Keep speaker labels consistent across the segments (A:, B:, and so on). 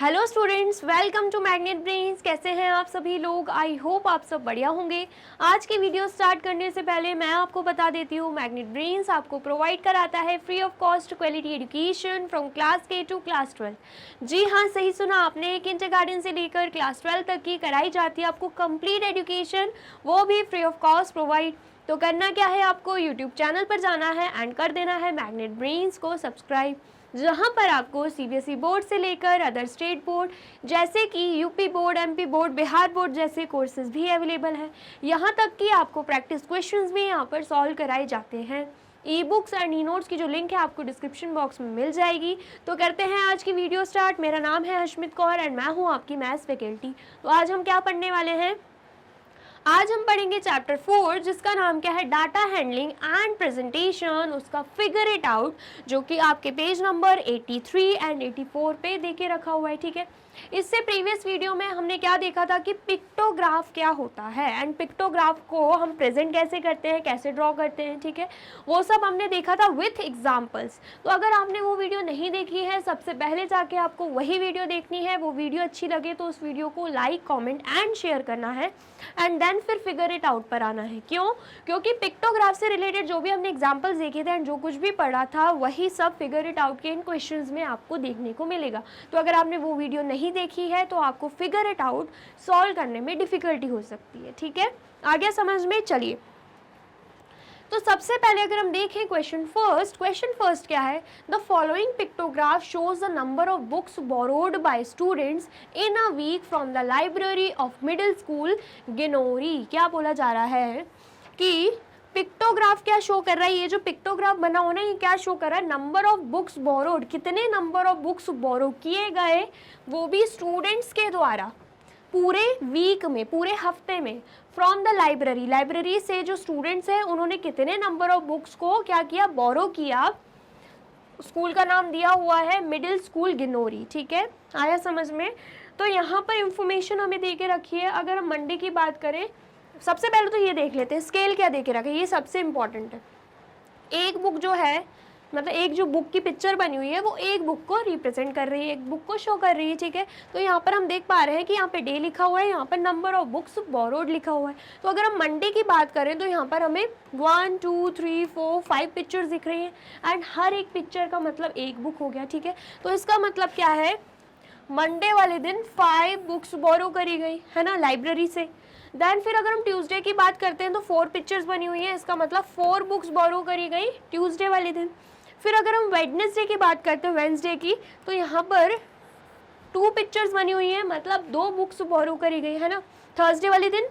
A: Hello students, welcome to Magnet Brains. कैसे हैं आप सभी लोग? आई होप आप सब बढ़िया होंगे। आज की वीडियो स्टार्ट करने से पहले मैं आपको बता देती हूँ, मैग्नेट ब्रेन्स आपको प्रोवाइड कराता है free of cost quality education from class के टू क्लास 12। जी हाँ, सही सुना आपने। किंडरगार्टन से लेकर क्लास 12 तक की कराई जाती है आपको कंप्लीट एजुकेशन, वो भी फ्री ऑफ कॉस्ट प्रोवाइड। तो करना क्या है, आपको यूट्यूब चैनल पर जाना है एंड कर देना है मैग्नेट ब्रेन्स को सब्सक्राइब, जहां पर आपको सीबीएसई बोर्ड से लेकर अदर स्टेट बोर्ड जैसे कि UP board, MP board, Bihar board जैसे कोर्सेज भी अवेलेबल हैं। यहां तक कि आपको प्रैक्टिस क्वेश्चंस भी यहां पर सॉल्व कराए जाते हैं। E books and e notes की जो लिंक है आपको डिस्क्रिप्शन बॉक्स में मिल जाएगी। तो करते हैं आज की वीडियो स्टार्ट। मेरा नाम है हशमित कौर एंड मैं हूँ आपकी मैथ्स फैकल्टी। तो आज हम क्या पढ़ने वाले हैं? आज हम पढ़ेंगे चैप्टर 4, जिसका नाम क्या है, डाटा हैंडलिंग एंड प्रेजेंटेशन, उसका फिगर इट आउट, जो कि आपके पेज नंबर 83 एंड 84 पे देके रखा हुआ है। ठीक है, इससे प्रीवियस वीडियो में हमने क्या देखा था कि पिक्टोग्राफ क्या होता है एंड पिक्टोग्राफ को हम प्रेजेंट कैसे करते हैं, कैसे ड्रॉ करते हैं। ठीक है, वो सब हमने देखा था विथ एग्जाम्पल्स। तो अगर आपने वो वीडियो नहीं देखी है, सबसे पहले जाके आपको वही वीडियो देखनी है। वो वीडियो अच्छी लगे तो उस वीडियो को लाइक, कॉमेंट एंड शेयर करना है एंड देन फिर फिगर इट आउट पर आना है। क्यों? क्योंकि पिक्टोग्राफ से रिलेटेड जो भी हमने एग्जाम्पल्स देखे थे एंड जो कुछ भी पढ़ा था, वही सब फिगर इट आउट के इन क्वेश्चंस में आपको देखने को मिलेगा। तो अगर आपने वो वीडियो नहीं देखी है तो आपको फिगर इट आउट सॉल्व करने में डिफिकल्टी हो सकती है। ठीक है, आ गया समझ में? चलिए, तो सबसे पहले अगर हम देखें क्वेश्चन फर्स्ट क्या है, the following pictograph shows the number of books borrowed by students in a week from the library of middle school Ginori. क्या बोला जा रहा है कि पिक्टोग्राफ क्या शो कर रहा है? ये जो पिक्टोग्राफ बना हो ना, ये क्या शो कर रहा है? नंबर ऑफ बुक्स बोरोड, कितने नंबर ऑफ बुक्स बोरो किए गए, वो भी स्टूडेंट्स के द्वारा पूरे वीक में, पूरे हफ्ते में, फ्रॉम द लाइब्रेरी, लाइब्रेरी से जो स्टूडेंट्स हैं उन्होंने कितने नंबर ऑफ बुक्स को क्या किया, बोरो किया। स्कूल का नाम दिया हुआ है मिडिल स्कूल गिनोरी। ठीक है, आया समझ में? तो यहाँ पर इंफॉर्मेशन हमें दे के रखी है। अगर हम मंडे की बात करें, सबसे पहले तो ये देख लेते हैं स्केल क्या दे के रखा है, ये सबसे इंपॉर्टेंट है। एक बुक जो है, मतलब एक जो बुक की पिक्चर बनी हुई है, वो एक बुक को रिप्रेजेंट कर रही है, एक बुक को शो कर रही है। ठीक है, तो यहाँ पर हम देख पा रहे हैं कि यहाँ पे डे लिखा हुआ है, यहाँ पर नंबर ऑफ बुक्स बोरोड लिखा हुआ है। तो अगर हम मंडे की बात करें तो यहाँ पर हमें 1 2 3 4 5 पिक्चर्स दिख रही हैं एंड हर एक पिक्चर का मतलब एक बुक हो गया। ठीक है, तो इसका मतलब क्या है, मंडे वाले दिन 5 बुक्स बोरो करी गई है ना लाइब्रेरी से। देन फिर अगर हम ट्यूसडे की बात करते हैं तो 4 पिक्चर्स बनी हुई हैं, इसका मतलब 4 बुक्स बोरो करी गई ट्यूसडे वाले दिन। फिर अगर हम वेडनेसडे की बात करते हैं, वेडनेसडे की, तो यहाँ पर 2 पिक्चर्स बनी हुई हैं, मतलब 2 बुक्स बोरो करी गई है ना। थर्सडे वाले दिन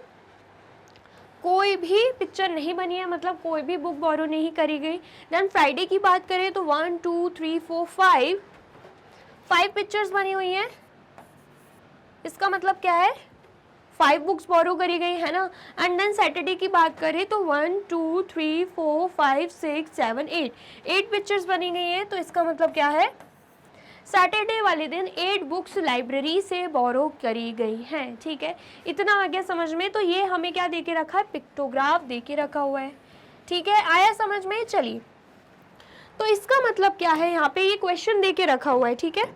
A: कोई भी पिक्चर नहीं बनी है, मतलब कोई भी बुक बोरो नहीं करी गई। देन फ्राइडे की बात करें तो 1 2 3 4 5 पिक्चर्स बनी हुई हैं, इसका मतलब क्या है, 5 बुक्स बोरो करी गई है ना। एंड देन सैटरडे की बात करें तो 1 2 3 4 5 6 7 8 पिक्चर्स बनी गई हैं, तो इसका मतलब क्या है, सैटरडे वाले दिन 8 बुक्स लाइब्रेरी से बोरो करी गई हैं। ठीक है, इतना आ गया समझ में? तो ये हमें क्या दे के रखा है, पिक्टोग्राफ दे के रखा हुआ है। ठीक है, आया समझ में? चलिए, तो इसका मतलब क्या है, यहाँ पे ये क्वेश्चन दे के रखा हुआ है। ठीक है,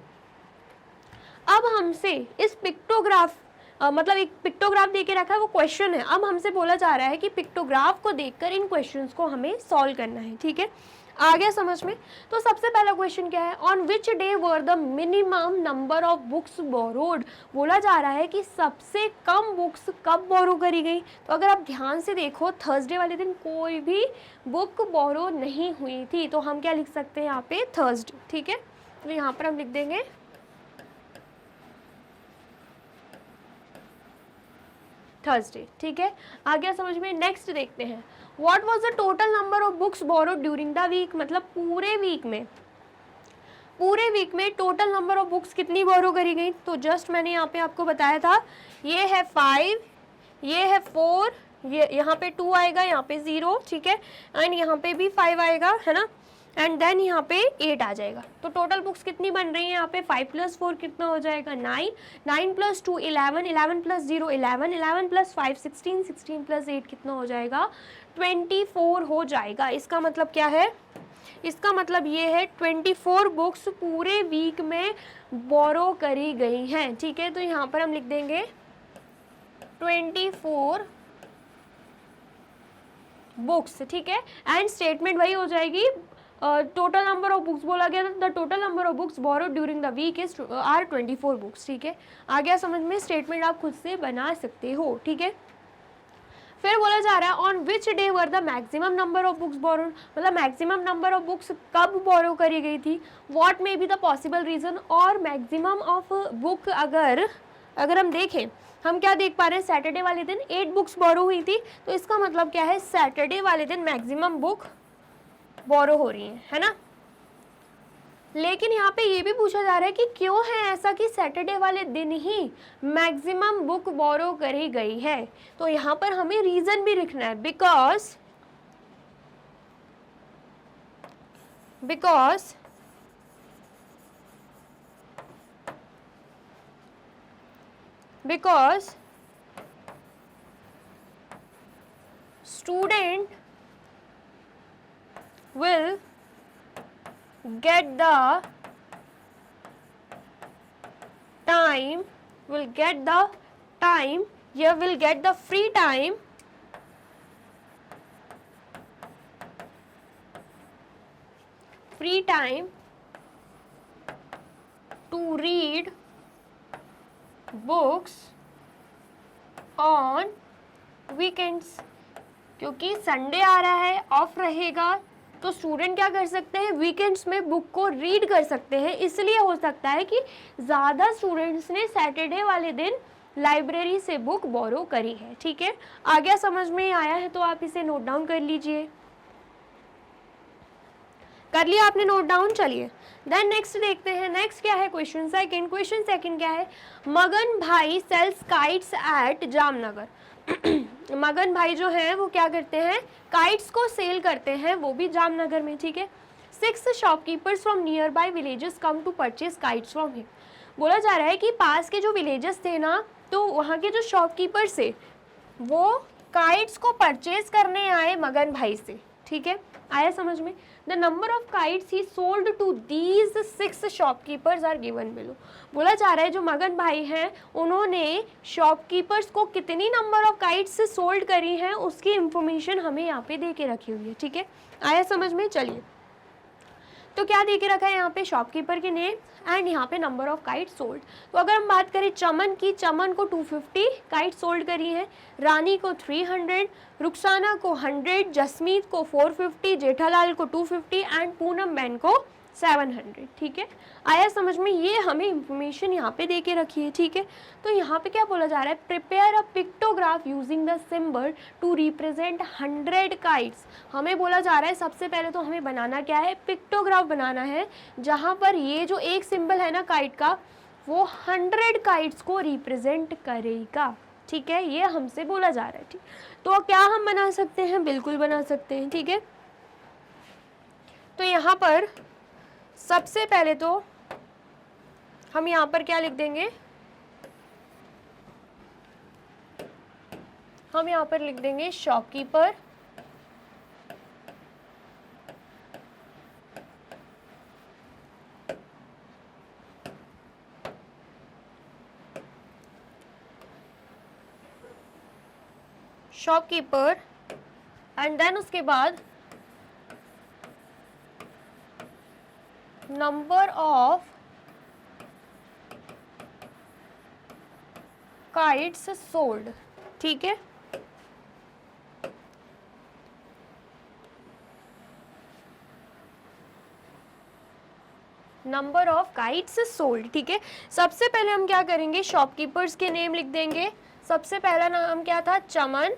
A: अब हमसे इस पिक्टोग्राफ मतलब एक पिक्टोग्राफ देके रखा है, वो क्वेश्चन है। अब हमसे बोला जा रहा है कि पिक्टोग्राफ को देखकर इन क्वेश्चंस को हमें सॉल्व करना है। ठीक है, आ गया समझ में? तो सबसे पहला क्वेश्चन क्या है, on which day were the minimum number of books borrowed. बोला जा रहा है कि सबसे कम बुक्स कब बोरो करी गई। तो अगर आप ध्यान से देखो, थर्सडे वाले दिन कोई भी बुक बोरो नहीं हुई थी, तो हम क्या लिख सकते हैं यहाँ पे, थर्सडे। ठीक है, तो यहाँ पर हम लिख देंगे थर्सडे। ठीक है, आ गया समझ में? नेक्स्ट देखते हैं, what was the total number of books borrowed during the week. मतलब पूरे वीक में टोटल नंबर ऑफ बुक्स कितनी बोरो करी गई। तो जस्ट मैंने यहाँ पे आपको बताया था, ये है 5, ये है 4, ये यहाँ पे 2 आएगा, यहाँ पे 0। ठीक है, एंड यहाँ पे भी 5 आएगा, है ना, एंड देन यहाँ पे 8 आ जाएगा। तो टोटल बुक्स कितनी बन रही है यहाँ पे, 5 + 4 कितना हो जाएगा, 9, 9 + 2 11, 11 + 0 11, 11 + 5 16, 16 + 8 कितना हो जाएगा, 24 हो जाएगा। इसका मतलब क्या है, इसका मतलब ये है 24 बुक्स पूरे वीक में बोरो करी गई हैं, ठीक है। तो यहाँ पर हम लिख देंगे 24 बुक्स, ठीक है। एंड स्टेटमेंट वही हो जाएगी, टोटल नंबर ऑफ बुक्स बोला गया था, the total number of books borrowed during the week is are 24 books, ठीक है। आ गया समझ में, स्टेटमेंट आप खुद से बना सकते हो, ठीक है। फिर बोला जा रहा है on which day were the maximum number of books borrowed, मतलब मैक्सिमम नंबर ऑफ बुक्स कब बोरो करी गई थी, what may be the possible reason. और मैक्सिमम ऑफ बुक अगर हम देखें, हम क्या देख पा रहे हैं, सैटरडे वाले दिन 8 बुक्स बोरो हुई थी, तो इसका मतलब क्या है, सैटरडे वाले दिन मैक्सिमम बुक बोरो हो रही है ना। लेकिन यहाँ पे ये भी पूछा जा रहा है कि क्यों है ऐसा कि सैटरडे वाले दिन ही मैक्सिमम बुक बोरो करी गई है। तो यहाँ पर हमें रीजन भी लिखना है, because student will get the time, will get the free time to read books on weekends। क्योंकि संडे आ रहा है, ऑफ रहेगा, तो स्टूडेंट क्या कर सकते हैं, वीकेंड्स में बुक को रीड कर सकते हैं। इसलिए हो सकता है कि ज़्यादा स्टूडेंट्स ने सैटरडे वाले दिन लाइब्रेरी से बुक बोरो करी है, ठीक है। आ गया समझ में आया है तो आप इसे नोट डाउन कर लीजिए। कर लिया आपने नोट डाउन, चलिए देन नेक्स्ट देखते हैं। नेक्स्ट क्या है, क्वेश्चन सेकंड क्या है, मगन भाई सेल्स काइट्स एट जामनगर। मगन भाई जो है वो क्या करते हैं, काइट्स को सेल करते हैं, वो भी जामनगर में, ठीक है। 6 shopkeepers from nearby villages come to purchase kites from him. बोला जा रहा है कि पास के जो विलेजेस थे ना, तो वहाँ के जो शॉपकीपर्स थे वो काइट्स को परचेज करने आए मगन भाई से, ठीक है। आया समझ में। The number of kites he sold to these 6 shopkeepers are given below. बोला जा रहा है जो मगन भाई हैं उन्होंने शॉपकीपर्स को कितनी नंबर ऑफ काइट्स सोल्ड करी हैं उसकी इंफॉर्मेशन हमें यहाँ पे दे के रखी हुई है, ठीक है। आया समझ में, चलिए तो क्या दे के रखा है यहाँ पे, शॉपकीपर के नेम एंड यहाँ पे नंबर ऑफ काइट सोल्ड। तो अगर हम बात करें चमन की, चमन को 250 काइट सोल्ड करी है, रानी को 300, रुखसाना को 100, जसमीत को 450, जेठालाल को 250 एंड पूनम बहन को 700, ठीक है। आया समझ में, ये हमें इंफॉर्मेशन यहाँ पे दे के रखी है, ठीक है। तो यहाँ पे क्या बोला जा रहा है, prepare a pictograph using the symbol to represent 100 kites. हमें बोला जा रहा है सबसे पहले तो हमें बनाना क्या है, पिक्टोग्राफ बनाना है, जहाँ पर ये जो एक सिंबल है ना काइट का, वो 100 काइट्स को रिप्रेजेंट करेगा, ठीक है। ये हमसे बोला जा रहा है, ठीक। तो क्या हम बना सकते हैं, बिल्कुल बना सकते हैं, ठीक है। तो यहाँ पर सबसे पहले तो हम यहाँ पर क्या लिख देंगे, हम यहाँ पर लिख देंगे शॉपकीपर एंड देन उसके बाद नंबर ऑफ काइट्स सोल्ड, ठीक है। नंबर ऑफ काइट्स सोल्ड, ठीक है। सबसे पहले हम क्या करेंगे, शॉपकीपर्स के नेम लिख देंगे। सबसे पहला नाम क्या था, चमन।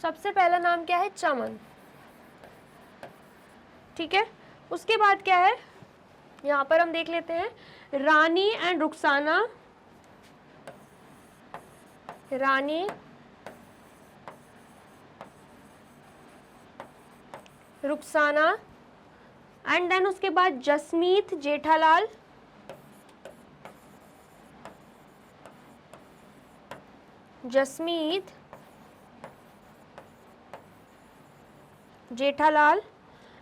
A: सबसे पहला नाम क्या है, चमन, ठीक है। उसके बाद क्या है, यहाँ पर हम देख लेते हैं, Rani and Rukhsana, Rani Rukhsana and then उसके बाद जसमीत, जेठालाल, जसमीत जेठालाल,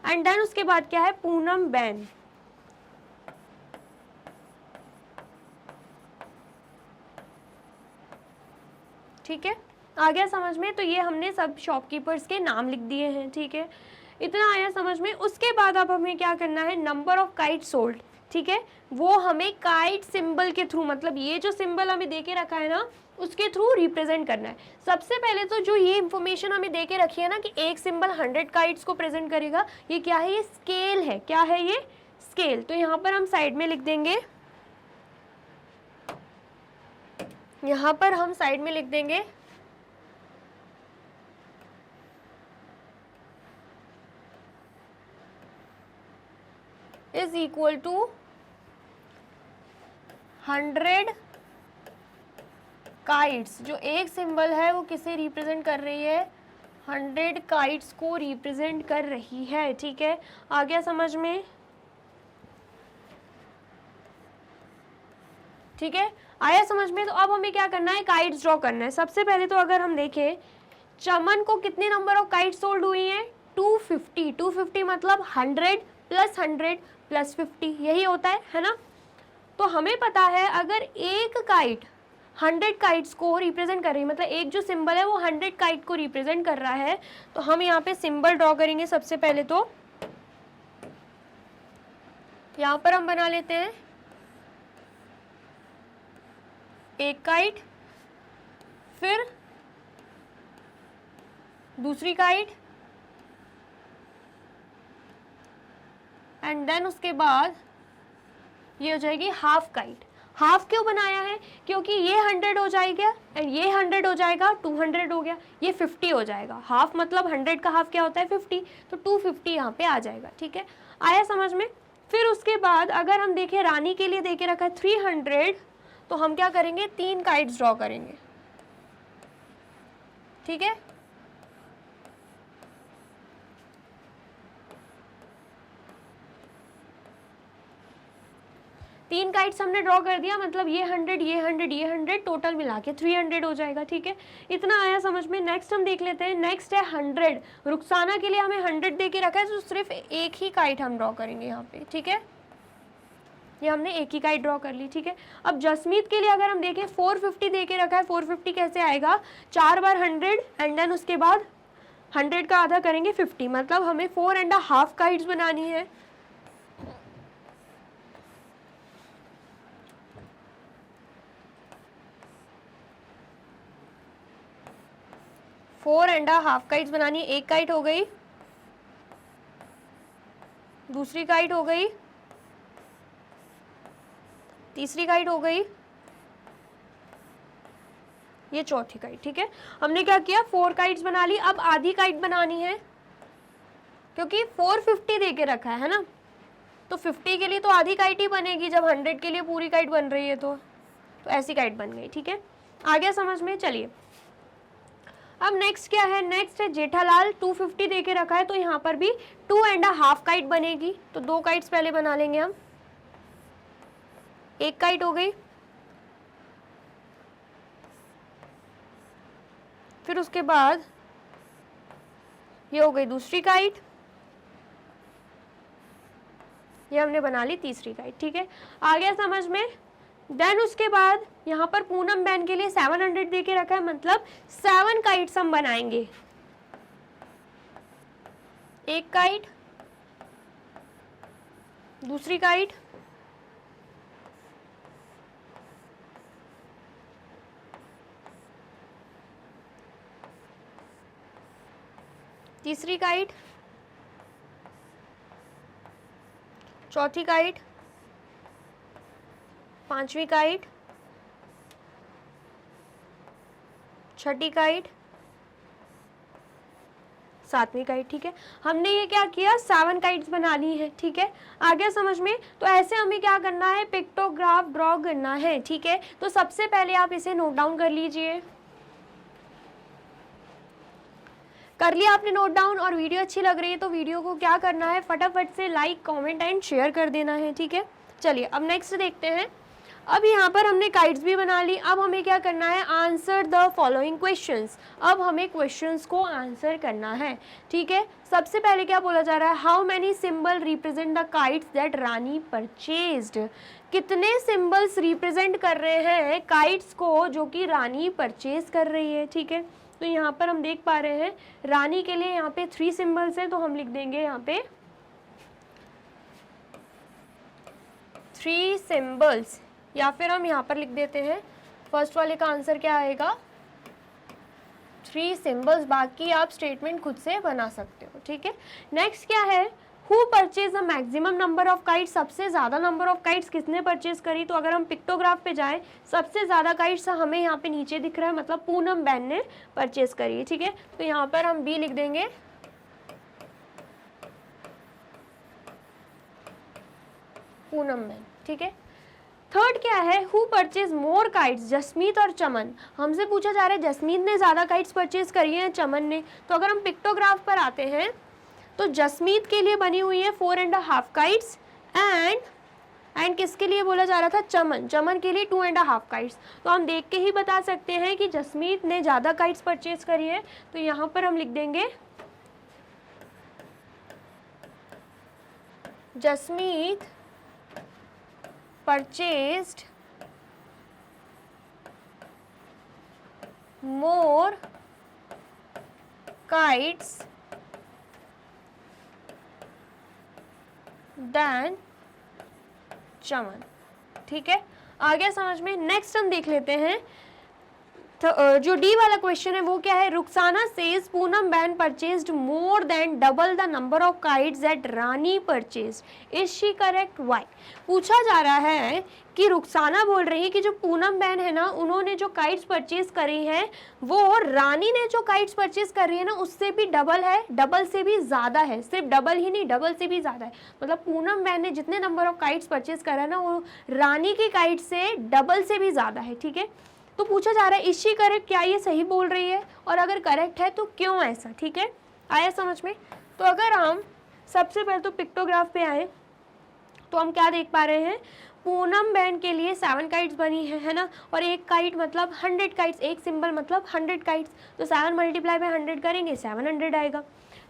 A: एंड देन उसके बाद क्या है, पूनम बेन। ठीक है, आ गया समझ में? तो ये हमने सब शॉपकीपर्स के नाम लिख दिए हैं। ठीक है, इतना आया समझ में? उसके बाद अब हमें क्या करना है, नंबर ऑफ काइट सोल्ड। ठीक है, वो हमें काइट सिंबल के थ्रू, मतलब ये जो सिंबल हमें दे के रखा है ना, उसके थ्रू रिप्रेजेंट करना है। सबसे पहले तो जो ये इंफॉर्मेशन हमें दे के रखी है ना कि एक सिंबल 100 काइट्स को प्रेजेंट करेगा, ये क्या है, ये स्केल है। क्या है ये, स्केल। तो यहाँ पर हम साइड में लिख देंगे, यहाँ पर हम साइड में लिख देंगे इज इक्वल टू 100 काइट्स। जो एक सिंबल है वो किसे रिप्रेजेंट कर रही है, 100 काइट्स को रिप्रेजेंट कर रही है। ठीक है, आ गया समझ में? ठीक है, आया समझ में? तो अब हमें क्या करना है, काइट्स ड्रॉ करना है। सबसे पहले तो अगर हम देखें, चमन को कितने नंबर ऑफ काइट्स सोल्ड हुई हैं, 250। 250 मतलब 100 प्लस 100 प्लस 50, यही होता है ना? तो हमें पता है अगर एक काइट 100 काइट्स को रिप्रेजेंट कर रही है, मतलब एक जो सिंबल है वो 100 काइट को रिप्रेजेंट कर रहा है, तो हम यहाँ पे सिंबल ड्रॉ करेंगे। सबसे पहले तो यहाँ पर हम बना लेते हैं एक काइट, फिर दूसरी काइट, एंड देन उसके बाद ये हो जाएगी हाफ काइट। हाफ क्यों बनाया है, क्योंकि ये 100 हो जाएगा एंड ये 100 हो जाएगा, 200 हो गया, ये 50 हो जाएगा। हाफ मतलब 100 का हाफ क्या होता है, 50, तो 250 यहाँ पे आ जाएगा। ठीक है, आया समझ में? फिर उसके बाद अगर हम देखें, रानी के लिए देके रखा है 300, तो हम क्या करेंगे, 3 काइट्स ड्रॉ करेंगे। ठीक है, तीन काइट्स हमने ड्रॉ कर दिया, मतलब ये 100, ये 100, ये 100, टोटल मिला के 300 हो जाएगा। ठीक है, इतना आया समझ में? नेक्स्ट हम देख लेते हैं, नेक्स्ट है 100। रुखसाना के लिए हमें 100 दे के रखा है, तो सिर्फ एक ही काइट हम ड्रॉ करेंगे यहाँ पे। ठीक है, ये हमने एक ही काइट ड्रॉ कर ली। ठीक है, अब जसमीत के लिए अगर हम देखें, 450 दे के रखा है। 450 कैसे आएगा, 4 बार 100 एंड देन उसके बाद 100 का आधा करेंगे 50, मतलब हमें 4.5 काइट्स बनानी है। 4.5 काइट्स बनानी है। एक काइट हो गई, दूसरी काइट हो गई, तीसरी काइट हो गई, ये चौथी काइट। ठीक है, हमने क्या किया, 4 काइट्स बना ली। अब आधी काइट बनानी है, क्योंकि 450 दे के रखा है ना, तो 50 के लिए तो आधी काइट ही बनेगी, जब 100 के लिए पूरी काइट बन रही है तो ऐसी काइट बन गई। ठीक है, आ गया समझ में? चलिए, अब नेक्स्ट क्या है, नेक्स्ट है जेठालाल। 250 दे के रखा है, तो यहाँ पर भी 2.5 काइट बनेगी। तो 2 काइट्स पहले बना लेंगे हम। एक काइट हो गई, फिर उसके बाद ये हो गई दूसरी काइट, ये हमने बना ली तीसरी काइट। ठीक है, आ गया समझ में? देन उसके बाद यहाँ पर पूनम बहन के लिए 700 दे के रखा है, मतलब 7 काइट्स हम बनाएंगे। एक काइट, दूसरी काइट, तीसरी काइट, चौथी काइट, पांचवी काइट, छठी काइट, सातवीं काइट। ठीक है, हमने ये क्या किया, 7 काइट्स बना ली है। ठीक है, आ गया समझ में? तो ऐसे हमें क्या करना है, पिक्टोग्राफ ड्रॉ करना है। ठीक है, तो सबसे पहले आप इसे नोट डाउन कर लीजिए। कर लिया आपने नोट डाउन? और वीडियो अच्छी लग रही है तो वीडियो को क्या करना है, फटाफट से लाइक, कमेंट एंड शेयर कर देना है। ठीक है, चलिए अब नेक्स्ट देखते हैं। अब यहाँ पर हमने काइट्स भी बना ली। अब हमें क्या करना है, आंसर द फॉलोइंग क्वेश्चंस। अब हमें क्वेश्चंस को आंसर करना है, ठीक है। सबसे पहले क्या बोला जा रहा है, how many symbol represent the kites that Rani purchased. कितने सिंबल्स रिप्रेजेंट कर रहे हैं काइट्स को जो कि रानी परचेज कर रही है, ठीक है। तो यहाँ पर हम देख पा रहे हैं रानी के लिए यहाँ पे 3 सिंबल्स हैं, तो हम लिख देंगे यहाँ पे 3 सिंबल्स, या फिर हम यहाँ पर लिख देते हैं फर्स्ट वाले का आंसर क्या आएगा 3 सिंबल्स। बाकी आप स्टेटमेंट खुद से बना सकते हो, ठीक है। नेक्स्ट क्या है, who purchase the maximum number of kites. सबसे ज़्यादा नंबर ऑफ काइट्स किसने परचेज करी। तो अगर हम पिक्टोग्राफ पे जाएं, सबसे ज़्यादा काइट्स हमें यहाँ पे नीचे दिख रहा है, मतलब पूनम बहन ने परचेज करी है, ठीक है। तो यहाँ पर हम बी लिख देंगे, पूनम बहन, ठीक है। थर्ड क्या है, who purchase more kites, Jasmeet और चमन। हमसे पूछा जा रहा है जसमीत ने ज़्यादा काइट्स परचेज करी है चमन ने। तो अगर हम पिक्टोग्राफ पर आते हैं तो जसमीत के लिए बनी हुई है 4.5 काइट्स एंड किसके लिए बोला जा रहा था, चमन के लिए 2.5 काइट्स। तो हम देख के ही बता सकते हैं कि जसमीत ने ज़्यादा काइट्स परचेज करी है। तो यहाँ पर हम लिख देंगे Jasmeet purchased more kites than चमन, ठीक है। आ गया समझ में। नेक्स्ट हम देख लेते हैं जो डी वाला क्वेश्चन है वो क्या है, रुखसाना सेज पूनम बहन purchased more than double the number of kites that Rani purchased, is she correct, why. पूछा जा रहा है कि रुखसाना बोल रही है कि जो पूनम बहन है ना, उन्होंने जो काइट्स परचेज करी है वो रानी ने जो काइट्स परचेज करी है ना उससे भी डबल है, डबल से भी ज़्यादा है, सिर्फ डबल ही नहीं डबल से भी ज़्यादा है। मतलब पूनम बहन ने जितने नंबर ऑफ काइट्स परचेज करा है ना वो रानी की काइट से डबल से भी ज़्यादा है, ठीक है। तो पूछा जा रहा है इज शी करेक्ट, क्या ये सही बोल रही है, और अगर करेक्ट है तो क्यों ऐसा, ठीक है। आया समझ में। तो अगर हम सबसे पहले तो पिक्टोग्राफ पे आए तो हम क्या देख पा रहे हैं, पूनम बहन के लिए 7 काइट्स बनी है ना, और एक काइट मतलब 100 काइट्स, एक सिंबल मतलब 100 काइट्स। तो 7 मल्टीप्लाई बाय 100 करेंगे 700 आएगा।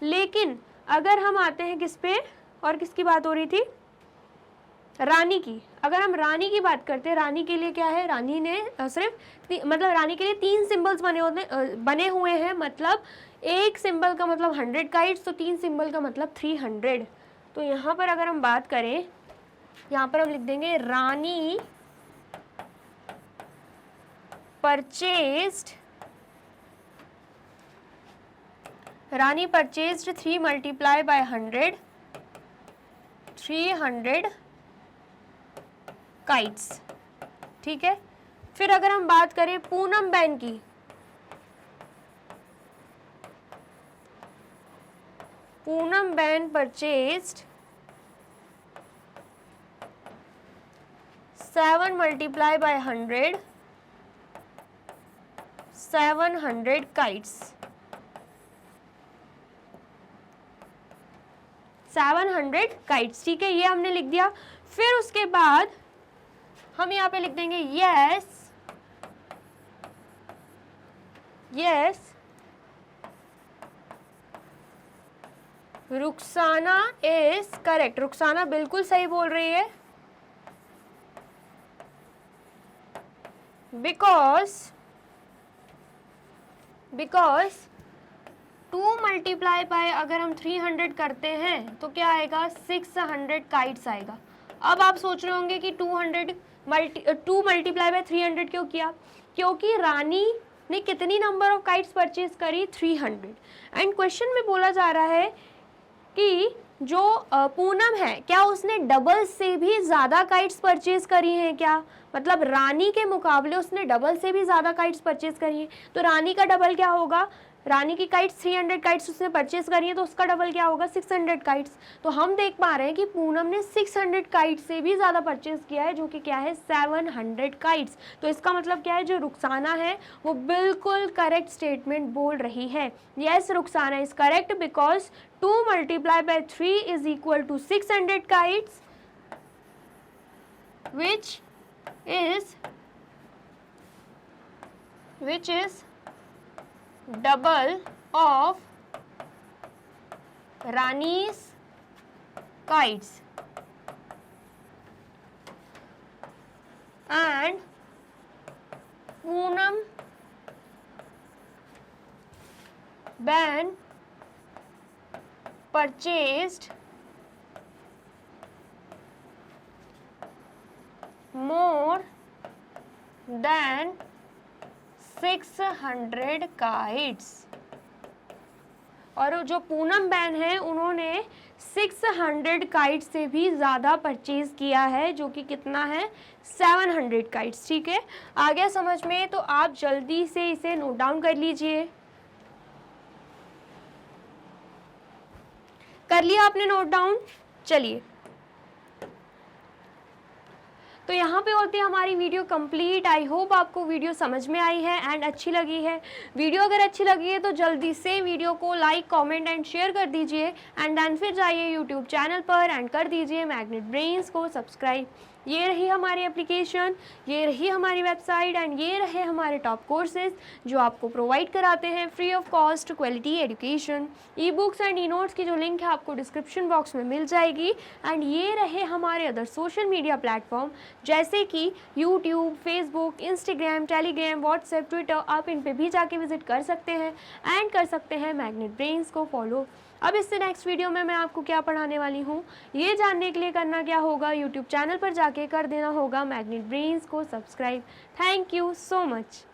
A: लेकिन अगर हम आते हैं किस पे, और किसकी बात हो रही थी, रानी की। अगर हम रानी की बात करते हैं, रानी के लिए क्या है, रानी ने सिर्फ मतलब रानी के लिए 3 सिंबल्स बने हुए हैं, मतलब एक सिंबल का मतलब 100 काइट्स, तो 3 सिंबल का मतलब 300। तो यहाँ पर अगर हम बात करें, यहाँ पर हम लिख देंगे रानी परचेज्ड 3 मल्टीप्लाई बाय 100 300 काइट्स, ठीक है। फिर अगर हम बात करें पूनम बहन की, पूनम बहन purchased 7 multiply by 100 700 kites, 700 kites, ठीक है। ये हमने लिख दिया। फिर उसके बाद हम यहाँ पे लिख देंगे yes Rukhsana is correct, Rukhsana बिल्कुल सही बोल रही है, बिकॉज 2 मल्टीप्लाई बाय अगर हम 300 करते हैं तो क्या आएगा 600 काइट्स आएगा। अब आप सोच रहे होंगे कि 2 मल्टीप्लाई बाय 300 क्यों किया, क्योंकि रानी ने कितनी नंबर ऑफ काइट्स परचेज करी 300। एंड क्वेश्चन में बोला जा रहा है कि जो पूनम है क्या उसने डबल से भी ज़्यादा काइट्स परचेज करी हैं क्या, मतलब रानी के मुकाबले उसने डबल से भी ज़्यादा काइट्स परचेज करी हैं। तो रानी का डबल क्या होगा, रानी की काइट्स 300 काइट्स उसने परचेज करी है, तो उसका डबल क्या होगा 600 काइट्स। तो हम देख पा रहे हैं कि पूनम ने 600 काइट्स से भी ज़्यादा परचेज किया है, जो कि क्या है 700 काइट्स। तो इसका मतलब क्या है, जो रुखसाना है वो बिल्कुल करेक्ट स्टेटमेंट बोल रही है। Yes, Rukhsana is correct because 2 multiply by 3 is equal to 600 kites, which is double of Rani's kites and Poonam Ben purchased more than 600 kites। और जो पूनम बैन है उन्होंने 600 काइट से भी ज़्यादा परचेज किया है, जो कि कितना है 700 काइट्स। ठीक है, आ गया समझ में? तो आप जल्दी से इसे नोट डाउन कर लीजिए। कर लिया आपने नोट डाउन? चलिए, तो यहाँ पे होती है हमारी वीडियो कंप्लीट। आई होप आपको वीडियो समझ में आई है एंड अच्छी लगी है। वीडियो अगर अच्छी लगी है तो जल्दी से वीडियो को लाइक, कमेंट एंड शेयर कर दीजिए एंड देन फिर जाइए यूट्यूब चैनल पर एंड कर दीजिए मैग्नेट ब्रेन्स को सब्सक्राइब। ये रही हमारी एप्लीकेशन, ये रही हमारी वेबसाइट एंड ये रहे हमारे टॉप कोर्सेज जो आपको प्रोवाइड कराते हैं free of cost quality education. E books and e notes की जो लिंक है आपको डिस्क्रिप्शन बॉक्स में मिल जाएगी। एंड ये रहे हमारे अदर सोशल मीडिया प्लेटफॉर्म जैसे कि YouTube, Facebook, Instagram, Telegram, WhatsApp, Twitter. आप इन पे भी जाके विजिट कर सकते हैं एंड कर सकते हैं मैग्नेट ब्रेन्स को फॉलो। अब इससे नेक्स्ट वीडियो में मैं आपको क्या पढ़ाने वाली हूँ ये जानने के लिए करना क्या होगा, यूट्यूब चैनल पर जाके कर देना होगा मैग्नेट ब्रेन्स को subscribe. Thank you so much.